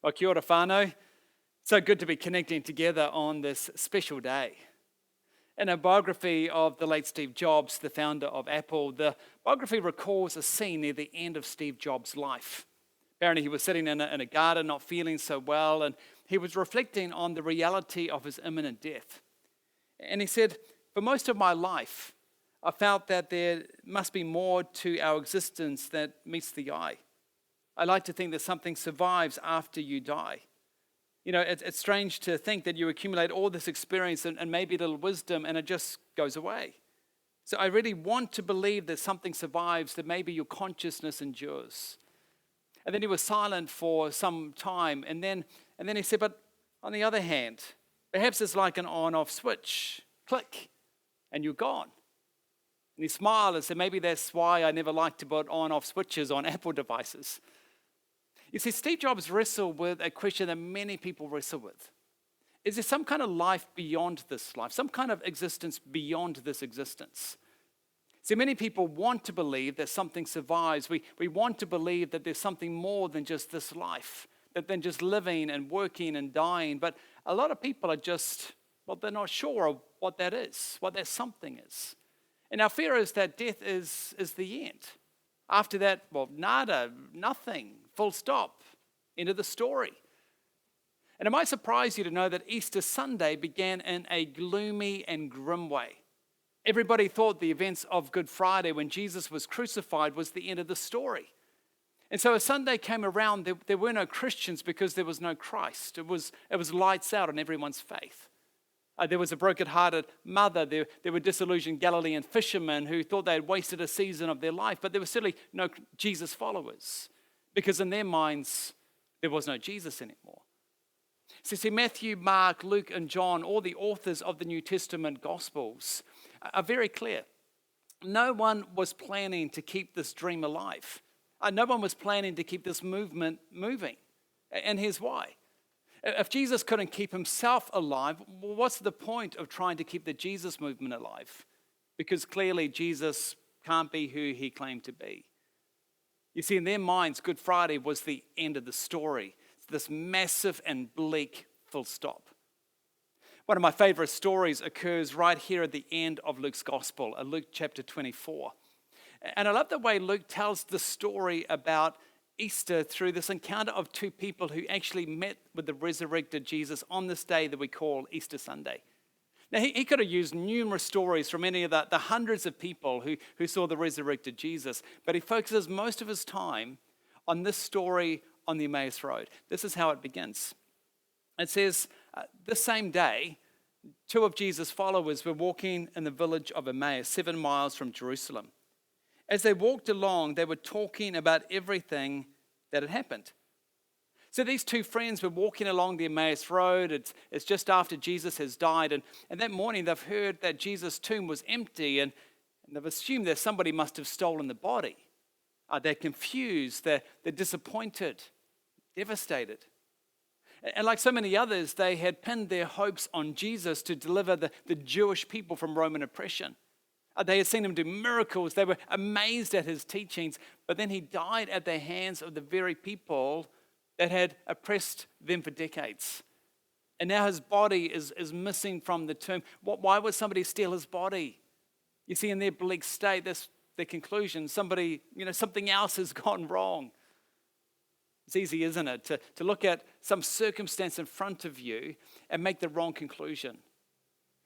Well, kia ora whānau. So good to be connecting together on this special day. In a biography of the late Steve Jobs, the founder of Apple, the biography recalls a scene near the end of Steve Jobs' life. Apparently, he was sitting in a garden, not feeling so well, and he was reflecting on the reality of his imminent death. And he said, "For most of my life, I felt that there must be more to our existence that meets the eye. I like to think that something survives after you die. You know, it's strange to think that you accumulate all this experience and maybe a little wisdom and it just goes away. So I really want to believe that something survives, that maybe your consciousness endures." And then he was silent for some time. And then he said, "But on the other hand, perhaps it's like an on-off switch. Click, and you're gone." And he smiled and said, "Maybe that's why I never like to put on-off switches on Apple devices." You see, Steve Jobs wrestled with a question that many people wrestle with. Is there some kind of life beyond this life? Some kind of existence beyond this existence? See, many people want to believe that something survives. We want to believe that there's something more than just this life, than just living and working and dying. But a lot of people are just, well, they're not sure of what that is, what that something is. And our fear is that death is the end. After that, well, nada, nothing, full stop, end of the story. And it might surprise you to know that Easter Sunday began in a gloomy and grim way. Everybody thought the events of Good Friday when Jesus was crucified was the end of the story. And so as Sunday came around, there were no Christians because there was no Christ. It was lights out on everyone's faith. There was a broken-hearted mother. There were disillusioned Galilean fishermen who thought they had wasted a season of their life, but there were certainly no Jesus followers because in their minds, there was no Jesus anymore. So see, Matthew, Mark, Luke, and John, all the authors of the New Testament Gospels, are very clear. No one was planning to keep this dream alive. No one was planning to keep this movement moving. And here's why. If Jesus couldn't keep himself alive, well, what's the point of trying to keep the Jesus movement alive? Because clearly Jesus can't be who he claimed to be. You see, in their minds, Good Friday was the end of the story. It's this massive and bleak full stop. One of my favorite stories occurs right here at the end of Luke's Gospel, Luke chapter 24. And I love the way Luke tells the story about Easter through this encounter of two people who actually met with the resurrected Jesus on this day that we call Easter Sunday. Now, he could have used numerous stories from any of the hundreds of people who saw the resurrected Jesus, but he focuses most of his time on this story on the Emmaus Road. This is how it begins. It says, this same day, two of Jesus' followers were walking in the village of Emmaus, 7 miles from Jerusalem. As they walked along, they were talking about everything that had happened. So these two friends were walking along the Emmaus Road. It's just after Jesus has died. And that morning, they've heard that Jesus' tomb was empty. And they've assumed that somebody must have stolen the body. They're confused. They're disappointed, devastated. And like so many others, they had pinned their hopes on Jesus to deliver the Jewish people from Roman oppression. They had seen him do miracles. They were amazed at his teachings. But then he died at the hands of the very people that had oppressed them for decades. And now his body is missing from the tomb. Why would somebody steal his body? You see, in their bleak state, that's their conclusion. Something else has gone wrong. It's easy, isn't it, to look at some circumstance in front of you and make the wrong conclusion.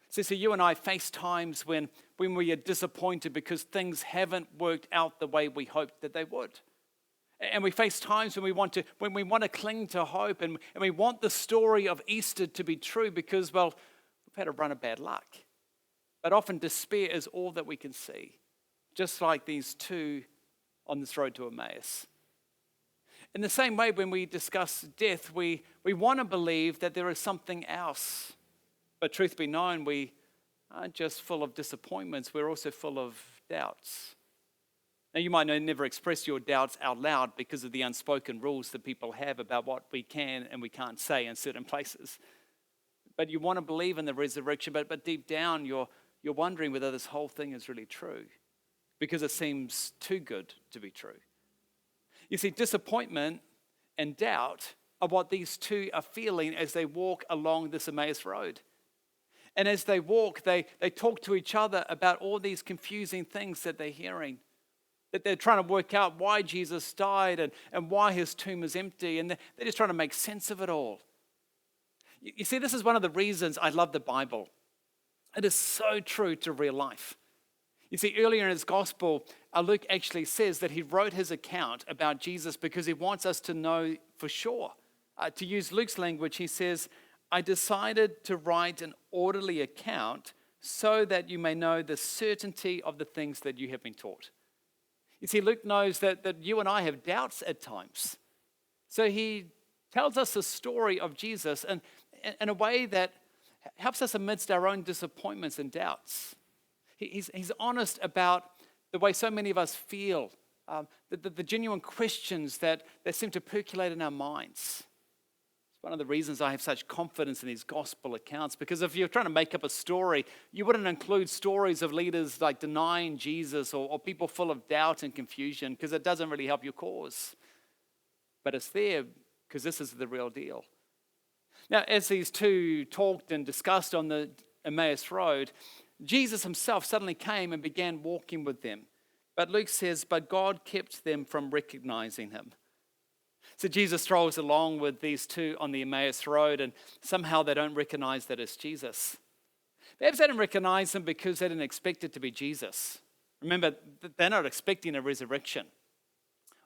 So you and I face times when we are disappointed because things haven't worked out the way we hoped that they would. And we face times when we want to cling to hope and we want the story of Easter to be true because, well, we've had a run of bad luck. But often despair is all that we can see, just like these two on this road to Emmaus. In the same way, when we discuss death, we want to believe that there is something else. But truth be known, we aren't just full of disappointments, we're also full of doubts. Now, you might never express your doubts out loud because of the unspoken rules that people have about what we can and we can't say in certain places. But you want to believe in the resurrection, but deep down you're wondering whether this whole thing is really true because it seems too good to be true. You see, disappointment and doubt of what these two are feeling as they walk along this Emmaus road. And as they walk, they talk to each other about all these confusing things that they're hearing. That they're trying to work out why Jesus died and why his tomb is empty. And they're just trying to make sense of it all. You see, this is one of the reasons I love the Bible. It is so true to real life. You see, earlier in his gospel, Luke actually says that he wrote his account about Jesus because he wants us to know for sure. To use Luke's language, he says, I decided to write an orderly account so that you may know the certainty of the things that you have been taught. You see, Luke knows that you and I have doubts at times. So he tells us the story of Jesus in a way that helps us amidst our own disappointments and doubts. He's honest about the way so many of us feel, the genuine questions that seem to percolate in our minds. It's one of the reasons I have such confidence in these gospel accounts, because if you're trying to make up a story, you wouldn't include stories of leaders like denying Jesus or people full of doubt and confusion, because it doesn't really help your cause. But it's there because this is the real deal. Now, as these two talked and discussed on the Emmaus Road, Jesus himself suddenly came and began walking with them. But Luke says, but God kept them from recognizing him. So Jesus strolls along with these two on the Emmaus Road, and somehow they don't recognize that it's Jesus. Perhaps they didn't recognize him because they didn't expect it to be Jesus. Remember, they're not expecting a resurrection.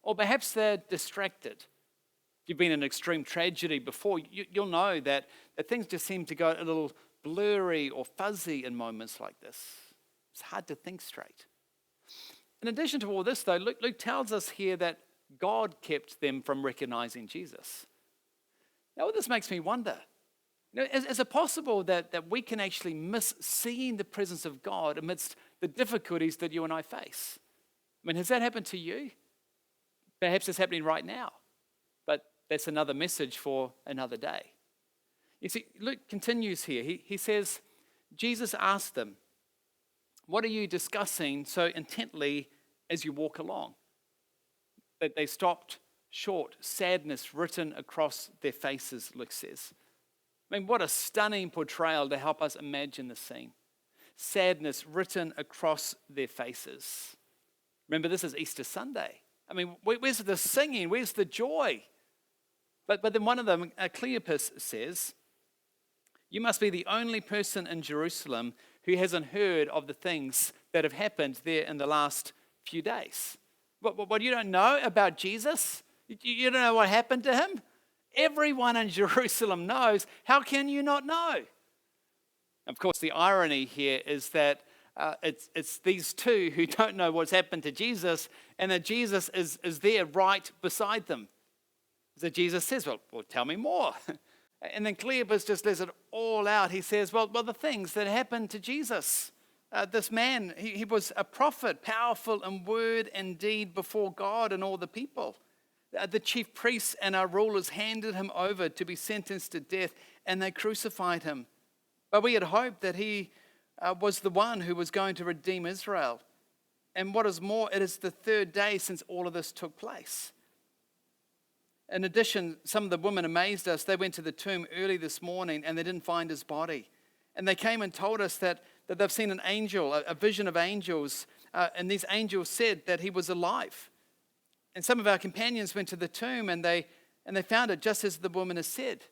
Or perhaps they're distracted. If you've been in extreme tragedy before, you'll know that things just seem to go a little blurry or fuzzy in moments like this. It's hard to think straight. In addition to all this, though, Luke tells us here that God kept them from recognizing Jesus. Now, this makes me wonder, is it possible that we can actually miss seeing the presence of God amidst the difficulties that you and I face? I mean, has that happened to you? Perhaps it's happening right now, but that's another message for another day. You see, Luke continues here. He says, Jesus asked them, what are you discussing so intently as you walk along? That they stopped short, sadness written across their faces, Luke says. I mean, what a stunning portrayal to help us imagine the scene. Sadness written across their faces. Remember, this is Easter Sunday. I mean, where's the singing? Where's the joy? But then one of them, Cleopas, says, you must be the only person in Jerusalem who hasn't heard of the things that have happened there in the last few days. What you don't know about Jesus? You don't know what happened to him? Everyone in Jerusalem knows. How can you not know? Of course, the irony here is that it's these two who don't know what's happened to Jesus, and that Jesus is there right beside them. So Jesus says, well, tell me more. And then Cleopas just lets it all out. He says, well, the things that happened to Jesus. This man, he was a prophet, powerful in word and deed before God and all the people. The chief priests and our rulers handed him over to be sentenced to death, and they crucified him. But we had hoped that he was the one who was going to redeem Israel. And what is more, it is the third day since all of this took place. In addition, some of the women amazed us. They went to the tomb early this morning and they didn't find his body. And they came and told us that they've seen an angel, a vision of angels, and these angels said that he was alive. And some of our companions went to the tomb and they found it just as the woman has said.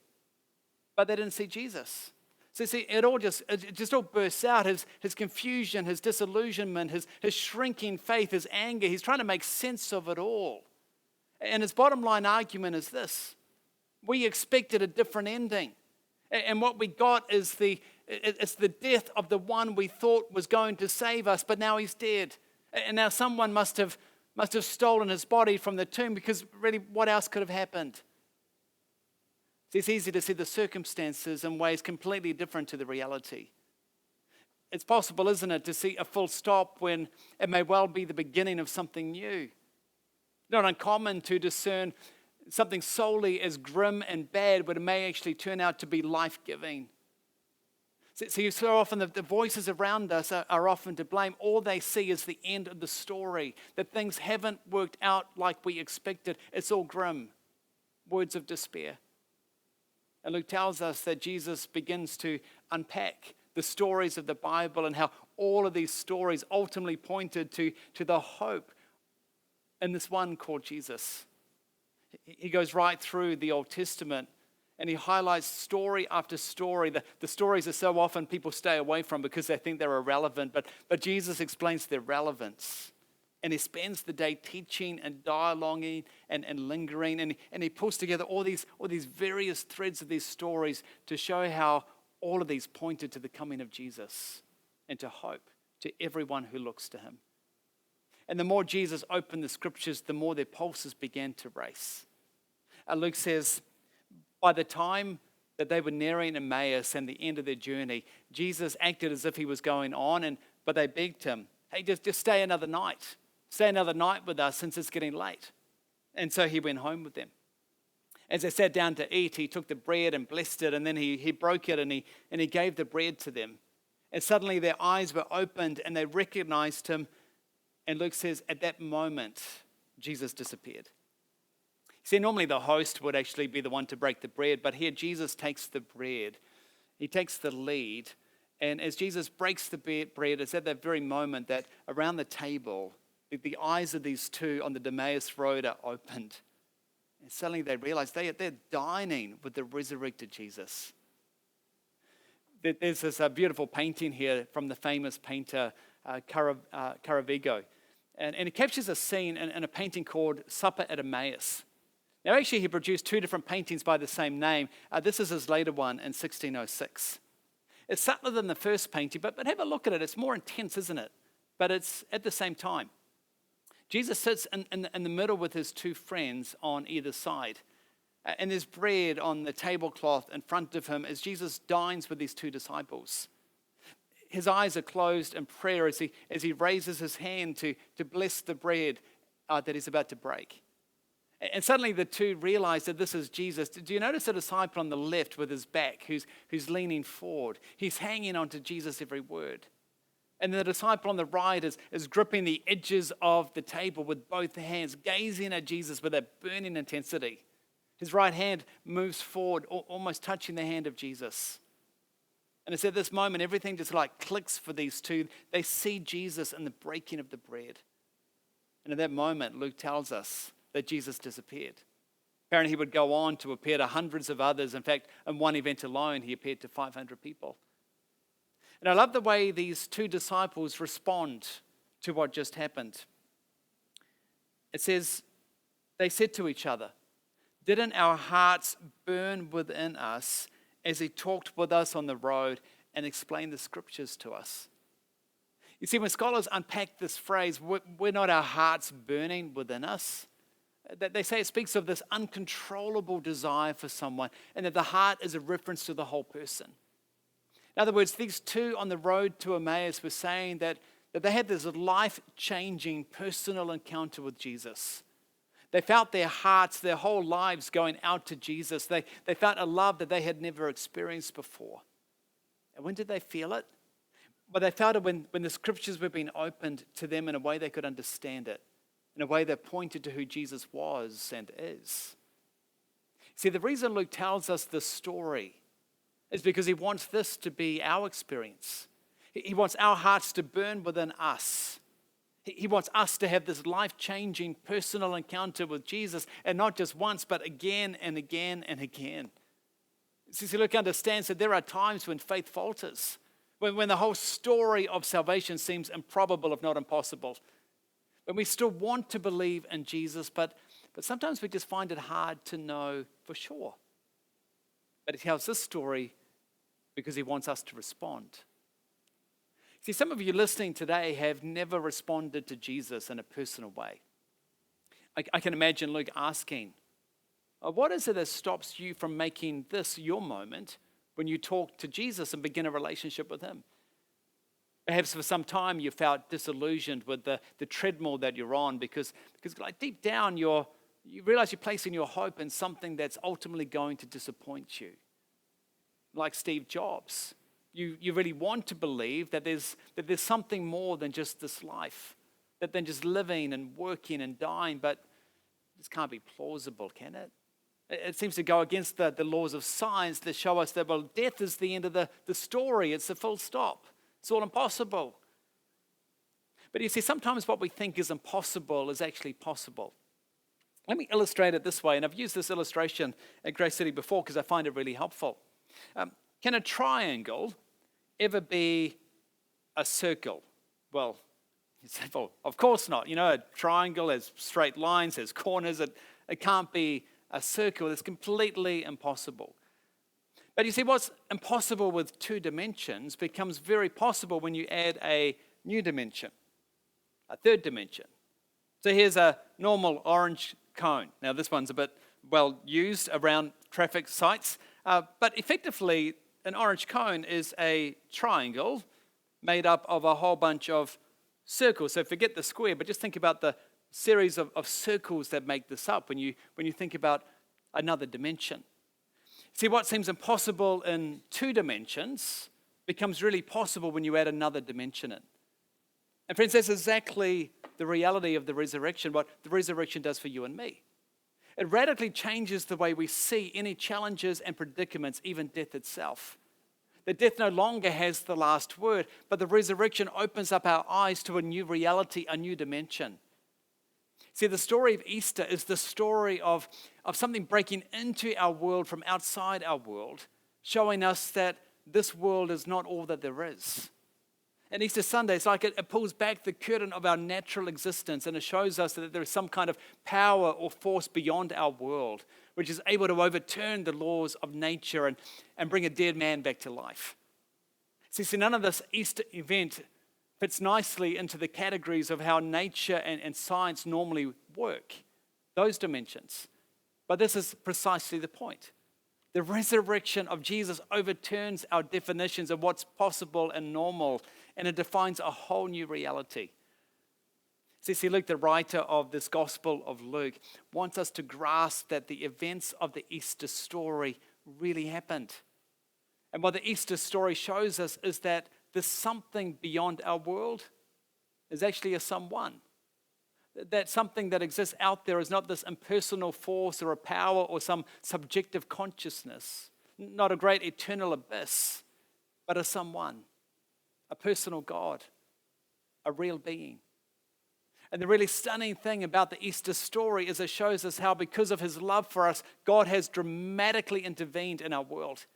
But they didn't see Jesus. So see, it just all bursts out. His confusion, his disillusionment, his shrinking faith, his anger. He's trying to make sense of it all. And his bottom line argument is this: we expected a different ending. And what we got is it's the death of the one we thought was going to save us, but now he's dead. And now someone must have stolen his body from the tomb, because really, what else could have happened? It's easy to see the circumstances in ways completely different to the reality. It's possible, isn't it, to see a full stop when it may well be the beginning of something new. Not uncommon to discern something solely as grim and bad, but it may actually turn out to be life-giving. So often the voices around us are often to blame. All they see is the end of the story, that things haven't worked out like we expected. It's all grim. Words of despair. And Luke tells us that Jesus begins to unpack the stories of the Bible and how all of these stories ultimately pointed to the hope in this one called Jesus. He goes right through the Old Testament and he highlights story after story. The stories are so often people stay away from because they think they're irrelevant, but Jesus explains their relevance. And he spends the day teaching and dialoguing and lingering. And he pulls together all these various threads of these stories to show how all of these pointed to the coming of Jesus and to hope to everyone who looks to him. And the more Jesus opened the scriptures, the more their pulses began to race. Luke says, by the time that they were nearing Emmaus and the end of their journey, Jesus acted as if he was going on, but they begged him, hey, just stay another night. Stay another night with us since it's getting late. And so he went home with them. As they sat down to eat, he took the bread and blessed it, and then he broke it and he gave the bread to them. And suddenly their eyes were opened and they recognized him. And Luke says, at that moment, Jesus disappeared. See, normally the host would actually be the one to break the bread, but here Jesus takes the bread. He takes the lead. And as Jesus breaks the bread, it's at that very moment that around the table, the eyes of these two on the Emmaus road are opened. And suddenly they realize they're dining with the resurrected Jesus. There's this beautiful painting here from the famous painter Caravaggio. And it captures a scene in a painting called Supper at Emmaus. Now actually he produced two different paintings by the same name. This is his later one in 1606. It's subtler than the first painting, but have a look at it. It's more intense, isn't it? But it's at the same time. Jesus sits in the middle with his two friends on either side. And there's bread on the tablecloth in front of him as Jesus dines with these two disciples. His eyes are closed in prayer as he raises his hand to bless the bread that he's about to break. And suddenly the two realize that this is Jesus. Do you notice the disciple on the left with his back who's leaning forward? He's hanging on to Jesus' every word. And the disciple on the right is gripping the edges of the table with both hands, gazing at Jesus with that burning intensity. His right hand moves forward, almost touching the hand of Jesus. And it's at this moment, everything just like clicks for these two. They see Jesus in the breaking of the bread. And at that moment, Luke tells us that Jesus disappeared. Apparently, he would go on to appear to hundreds of others. In fact, in one event alone, he appeared to 500 people. And I love the way these two disciples respond to what just happened. It says, they said to each other, "Didn't our hearts burn within us as he talked with us on the road and explained the scriptures to us?" You see, when scholars unpack this phrase, we're not our hearts burning within us. They say it speaks of this uncontrollable desire for someone, and that the heart is a reference to the whole person. In other words, these two on the road to Emmaus were saying that they had this life-changing personal encounter with Jesus. They felt their hearts, their whole lives going out to Jesus. They felt a love that they had never experienced before. And when did they feel it? Well, they felt it when the scriptures were being opened to them in a way they could understand it, in a way that pointed to who Jesus was and is. See, the reason Luke tells us this story is because he wants this to be our experience. He wants our hearts to burn within us. He wants us to have this life-changing personal encounter with Jesus, and not just once, but again and again and again. See, Luke understands that there are times when faith falters, when the whole story of salvation seems improbable, if not impossible. When we still want to believe in Jesus, but sometimes we just find it hard to know for sure. But he tells this story because he wants us to respond. See, some of you listening today have never responded to Jesus in a personal way. I can imagine Luke asking, what is it that stops you from making this your moment when you talk to Jesus and begin a relationship with him? Perhaps for some time you felt disillusioned with the treadmill that you're on because like deep down you realize you're placing your hope in something that's ultimately going to disappoint you. Like Steve Jobs. You really want to believe that there's something more than just this life, than just living and working and dying, but this can't be plausible, can it? It seems to go against the laws of science that show us that, well, death is the end of the story. It's a full stop. It's all impossible. But you see, sometimes what we think is impossible is actually possible. Let me illustrate it this way, and I've used this illustration at Grace City before because I find it really helpful. Can a triangle ever be a circle? Well, you say, well, of course not. You know, a triangle has straight lines, has corners. It can't be a circle. It's completely impossible. But you see, what's impossible with two dimensions becomes very possible when you add a new dimension, a third dimension. So here's a normal orange cone. Now, this one's a bit well used around traffic sites, but effectively, an orange cone is a triangle made up of a whole bunch of circles. So forget the square, but just think about the series of circles that make this up when you think about another dimension. See, what seems impossible in two dimensions becomes really possible when you add another dimension in. And friends, that's exactly the reality of the resurrection, what the resurrection does for you and me. It radically changes the way we see any challenges and predicaments, even death itself. That death no longer has the last word, but the resurrection opens up our eyes to a new reality, a new dimension. See, the story of Easter is the story of something breaking into our world from outside our world, showing us that this world is not all that there is. And Easter Sunday, it's like it pulls back the curtain of our natural existence, and it shows us that there is some kind of power or force beyond our world, which is able to overturn the laws of nature and bring a dead man back to life. See, none of this Easter event fits nicely into the categories of how nature and science normally work, those dimensions. But this is precisely the point. The resurrection of Jesus overturns our definitions of what's possible and normal, and it defines a whole new reality. See, Luke, the writer of this Gospel of Luke, wants us to grasp that the events of the Easter story really happened. And what the Easter story shows us is that this something beyond our world is actually a someone. That something that exists out there is not this impersonal force or a power or some subjective consciousness, not a great eternal abyss, but a someone, a personal God, a real being. And the really stunning thing about the Easter story is it shows us how, because of his love for us, God has dramatically intervened in our world.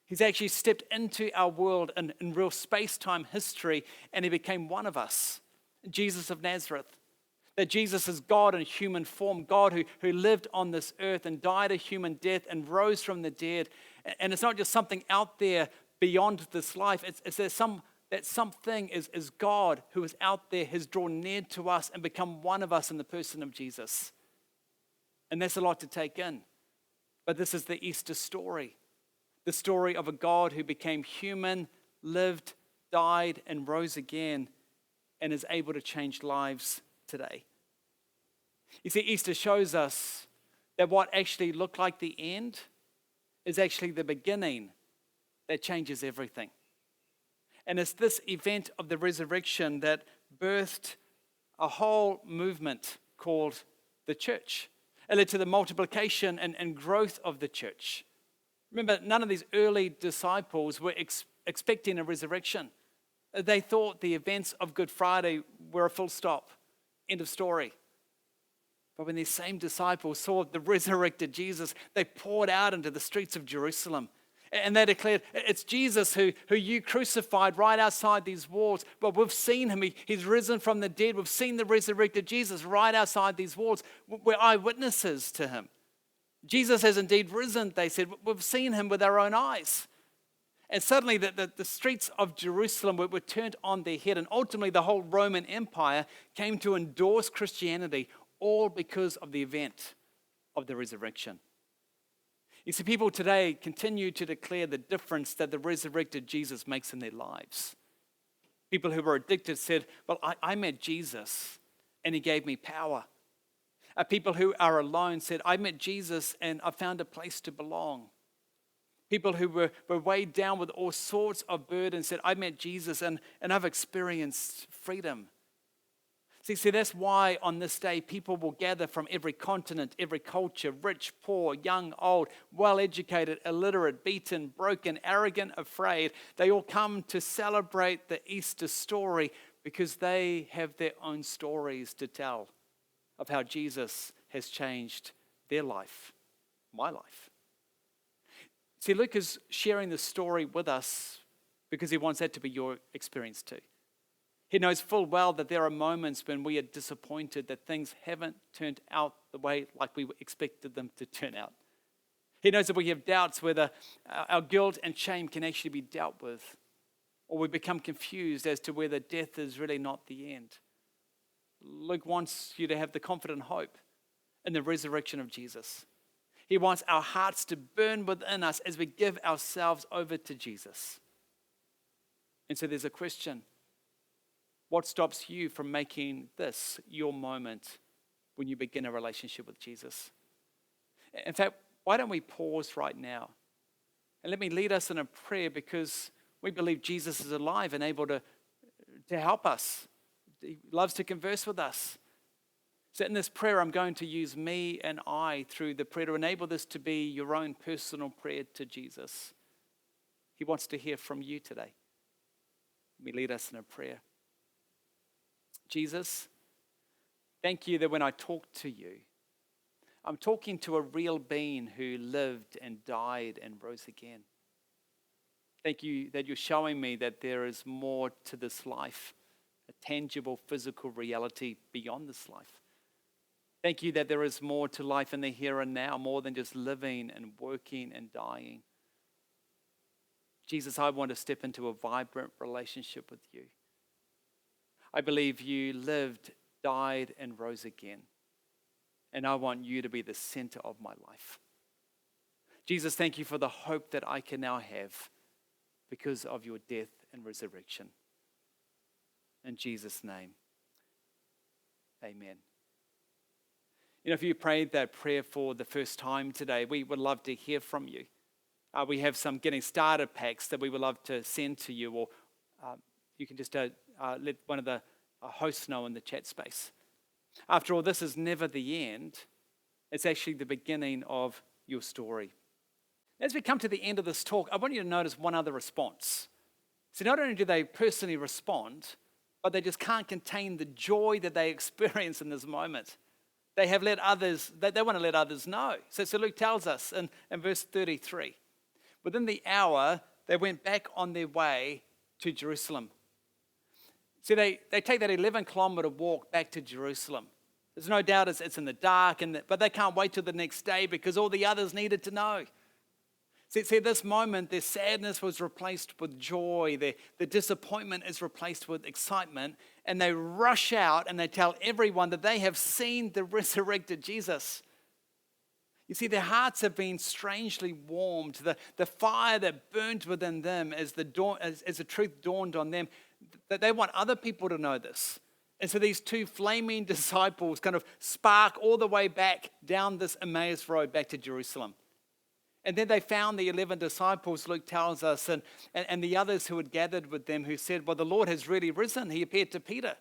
He's actually stepped into our world in real space-time history, and he became one of us, Jesus of Nazareth. That Jesus is God in human form, God who lived on this earth and died a human death and rose from the dead. And it's not just something out there beyond this life. It's that something is God who is out there, has drawn near to us and become one of us in the person of Jesus. And that's a lot to take in. But this is the Easter story. The story of a God who became human, lived, died, and rose again, and is able to change lives today. You see, Easter shows us that what actually looked like the end is actually the beginning that changes everything. And it's this event of the resurrection that birthed a whole movement called the church. It led to the multiplication and growth of the church. Remember, none of these early disciples were expecting a resurrection. They thought the events of Good Friday were a full stop. End of story. But when these same disciples saw the resurrected Jesus, they poured out into the streets of Jerusalem. And they declared, it's Jesus who you crucified right outside these walls. But we've seen him. He's risen from the dead. We've seen the resurrected Jesus right outside these walls. We're eyewitnesses to him. Jesus has indeed risen, they said. We've seen him with our own eyes. And suddenly the streets of Jerusalem were turned on their head. And ultimately the whole Roman Empire came to endorse Christianity, all because of the event of the resurrection. You see, people today continue to declare the difference that the resurrected Jesus makes in their lives. People who were addicted said, well, I met Jesus and he gave me power. People who are alone said, I met Jesus and I found a place to belong. People who were weighed down with all sorts of burdens said, I met Jesus and I've experienced freedom. See, that's why on this day people will gather from every continent, every culture, rich, poor, young, old, well-educated, illiterate, beaten, broken, arrogant, afraid. They all come to celebrate the Easter story because they have their own stories to tell of how Jesus has changed their life, my life. See, Luke is sharing the story with us because he wants that to be your experience too. He knows full well that there are moments when we are disappointed that things haven't turned out the way like we expected them to turn out. He knows that we have doubts whether our guilt and shame can actually be dealt with, or we become confused as to whether death is really not the end. Luke wants you to have the confident hope in the resurrection of Jesus. He wants our hearts to burn within us as we give ourselves over to Jesus. And so there's a question. What stops you from making this your moment when you begin a relationship with Jesus? In fact, why don't we pause right now? And let me lead us in a prayer, because we believe Jesus is alive and able to help us. He loves to converse with us. So in this prayer, I'm going to use me and I through the prayer to enable this to be your own personal prayer to Jesus. He wants to hear from you today. Let me lead us in a prayer. Jesus, thank you that when I talk to you, I'm talking to a real being who lived and died and rose again. Thank you that you're showing me that there is more to this life, a tangible physical reality beyond this life. Thank you that there is more to life in the here and now, more than just living and working and dying. Jesus, I want to step into a vibrant relationship with you. I believe you lived, died, and rose again. And I want you to be the center of my life. Jesus, thank you for the hope that I can now have because of your death and resurrection. In Jesus' name, amen. You know, if you prayed that prayer for the first time today, we would love to hear from you. We have some getting started packs that we would love to send to you, or you can just let one of the hosts know in the chat space. After all, this is never the end. It's actually the beginning of your story. As we come to the end of this talk, I want you to notice one other response. So not only do they personally respond, but they just can't contain the joy that they experience in this moment. They have let others, they want to let others know. So Luke tells us in verse 33, within the hour, they went back on their way to Jerusalem. See, they take that 11-kilometer walk back to Jerusalem. There's no doubt it's in the dark, but they can't wait till the next day because all the others needed to know. See, at this moment, their sadness was replaced with joy. Their disappointment is replaced with excitement. And they rush out and they tell everyone that they have seen the resurrected Jesus. You see, their hearts have been strangely warmed. The fire that burned within them as the truth dawned on them, that they want other people to know this. And so these two flaming disciples kind of spark all the way back down this Emmaus road back to Jerusalem. And then they found the 11 disciples, Luke tells us, and the others who had gathered with them, who said, well, the Lord has really risen. He appeared to Peter.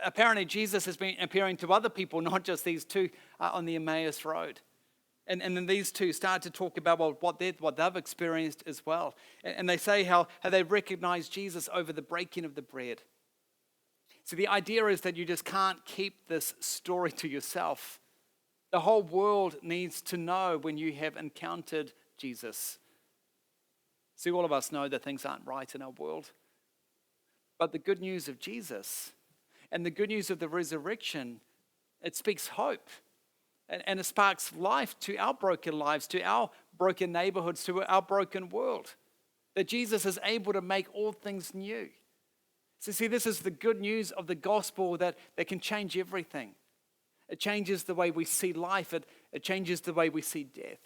Apparently, Jesus has been appearing to other people, not just these two on the Emmaus road. And then these two start to talk about what they've experienced as well. And they say how they recognize Jesus over the breaking of the bread. So the idea is that you just can't keep this story to yourself. The whole world needs to know when you have encountered Jesus. See, all of us know that things aren't right in our world. But the good news of Jesus and the good news of the resurrection, it speaks hope. And it sparks life to our broken lives, to our broken neighborhoods, to our broken world. That Jesus is able to make all things new. So see, this is the good news of the gospel that can change everything. It changes the way we see life. It changes the way we see death.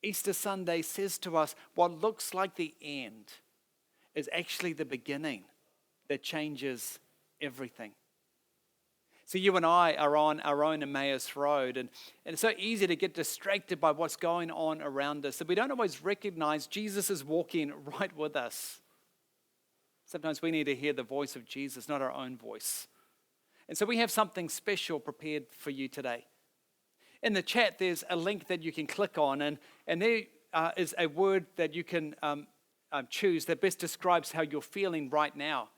Easter Sunday says to us, what looks like the end is actually the beginning that changes everything. So you and I are on our own Emmaus road, and it's so easy to get distracted by what's going on around us that we don't always recognize Jesus is walking right with us. Sometimes we need to hear the voice of Jesus, not our own voice. And so we have something special prepared for you today. In the chat, there's a link that you can click on, and there is a word that you can choose that best describes how you're feeling right now.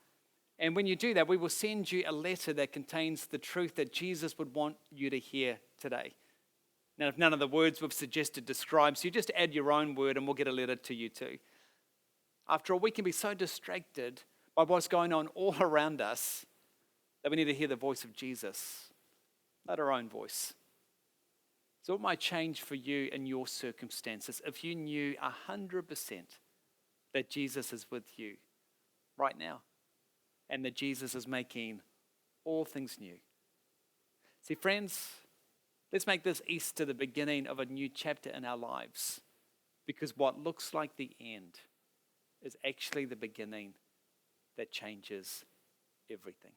And when you do that, we will send you a letter that contains the truth that Jesus would want you to hear today. Now, if none of the words we've suggested describes, you just add your own word and we'll get a letter to you too. After all, we can be so distracted by what's going on all around us that we need to hear the voice of Jesus, not our own voice. So what might change for you in your circumstances if you knew 100% that Jesus is with you right now and that Jesus is making all things new? See, friends, let's make this Easter the beginning of a new chapter in our lives, because what looks like the end is actually the beginning that changes everything.